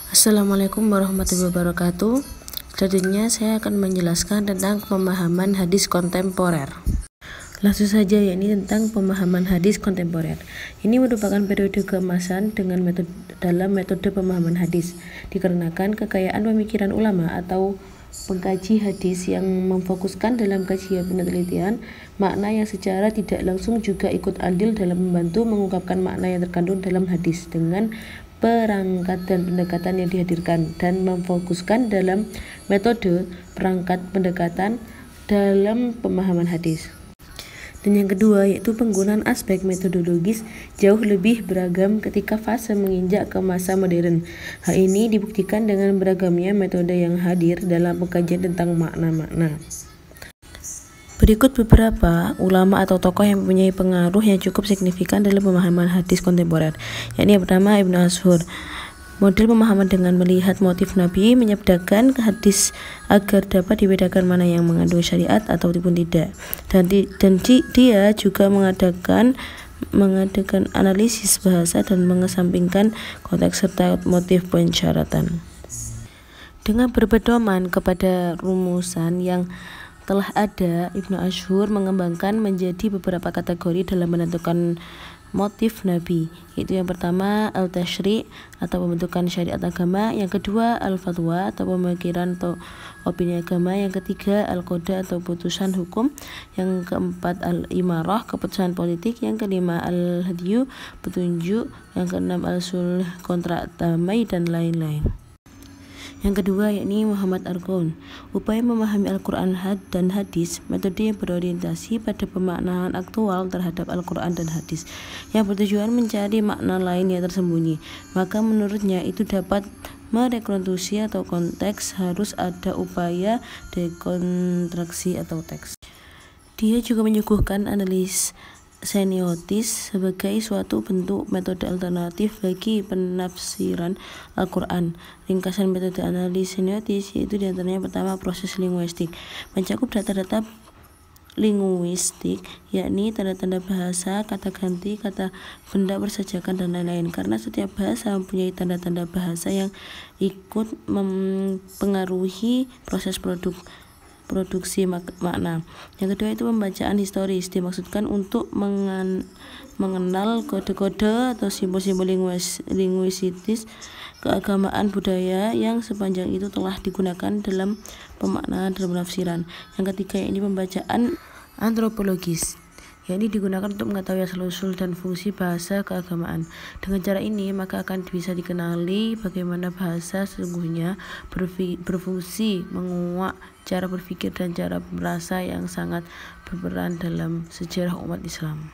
Assalamualaikum warahmatullahi wabarakatuh. Selanjutnya saya akan menjelaskan tentang pemahaman hadis kontemporer. Langsung saja, yakni tentang pemahaman hadis kontemporer. Ini merupakan periode keemasan dalam metode pemahaman hadis, dikarenakan kekayaan pemikiran ulama atau pengkaji hadis yang memfokuskan dalam kajian penelitian makna yang secara tidak langsung juga ikut andil dalam membantu mengungkapkan makna yang terkandung dalam hadis dengan perangkat dan pendekatan yang dihadirkan, dan memfokuskan dalam metode perangkat pendekatan dalam pemahaman hadis. Dan yang kedua yaitu penggunaan aspek metodologis jauh lebih beragam ketika fase menginjak ke masa modern. Hal ini dibuktikan dengan beragamnya metode yang hadir dalam pengkajian tentang makna-makna. Berikut beberapa ulama atau tokoh yang mempunyai pengaruh yang cukup signifikan dalam pemahaman hadis kontemporer, yakni yang pertama Ibnu Ashur. Model pemahaman dengan melihat motif Nabi menyabdakan hadis agar dapat dibedakan mana yang mengandung syariat ataupun tidak. Dan dia juga mengadakan analisis bahasa dan mengesampingkan konteks serta motif pensyaratan. Dengan berpedoman kepada rumusan yang telah ada, Ibnu Ashur mengembangkan menjadi beberapa kategori dalam menentukan motif Nabi, yaitu yang pertama al-tashri' atau pembentukan syariat agama, yang kedua al-fatwa atau pemikiran atau opini agama, yang ketiga al-qada atau putusan hukum, yang keempat al-imarah keputusan politik, yang kelima al-hadyu petunjuk, yang keenam al-sulh kontrak damai, dan lain-lain. Yang kedua yakni Muhammad Arghun, upaya memahami Al-Quran dan hadis, metode yang berorientasi pada pemaknaan aktual terhadap Al-Quran dan hadis yang bertujuan mencari makna lain yang tersembunyi. Maka menurutnya itu dapat merekonstruksi atau konteks, harus ada upaya dekonstruksi atau teks. Dia juga menyuguhkan analis semiotis sebagai suatu bentuk metode alternatif bagi penafsiran Al-Quran. Ringkasan metode analis semiotis yaitu diantaranya pertama proses linguistik, mencakup data-data linguistik, yakni tanda-tanda bahasa, kata ganti, kata benda bersejakan, dan lain-lain. Karena setiap bahasa mempunyai tanda-tanda bahasa yang ikut mempengaruhi proses produksi makna. Yang kedua itu pembacaan historis, dimaksudkan untuk mengenal kode-kode atau simbol-simbol linguistis keagamaan budaya yang sepanjang itu telah digunakan dalam pemaknaan dan penafsiran. Yang ketiga ini pembacaan antropologis, yakni digunakan untuk mengetahui asal-usul dan fungsi bahasa keagamaan. Dengan cara ini maka akan bisa dikenali bagaimana bahasa sesungguhnya berfungsi, menguak cara berpikir dan cara merasa yang sangat berperan dalam sejarah umat Islam.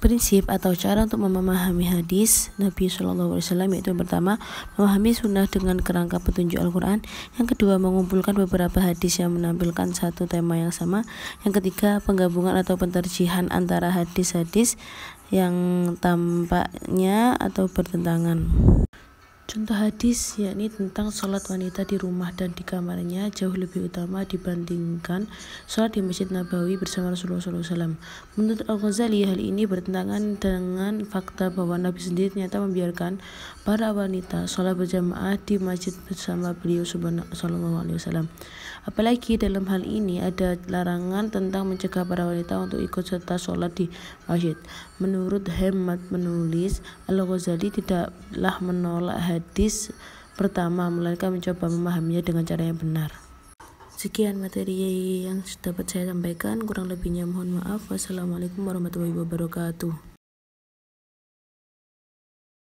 Prinsip atau cara untuk memahami hadis Nabi SAW yaitu yang pertama memahami sunnah dengan kerangka petunjuk Al-Quran, yang kedua mengumpulkan beberapa hadis yang menampilkan satu tema yang sama, yang ketiga penggabungan atau penterjihan antara hadis-hadis yang tampaknya atau bertentangan. Contoh hadis yakni tentang sholat wanita di rumah dan di kamarnya jauh lebih utama dibandingkan sholat di Masjid Nabawi bersama Rasulullah SAW. Menurut Al-Ghazali, hal ini bertentangan dengan fakta bahwa Nabi sendiri ternyata membiarkan para wanita sholat berjamaah di masjid bersama beliau SAW. Apalagi dalam hal ini ada larangan tentang mencegah para wanita untuk ikut serta sholat di masjid. Menurut hemat penulis, Al-Ghazali tidaklah menolak hadis pertama, melainkan mencoba memahaminya dengan cara yang benar. Sekian materi yang dapat saya sampaikan, kurang lebihnya mohon maaf. Wassalamualaikum warahmatullahi wabarakatuh.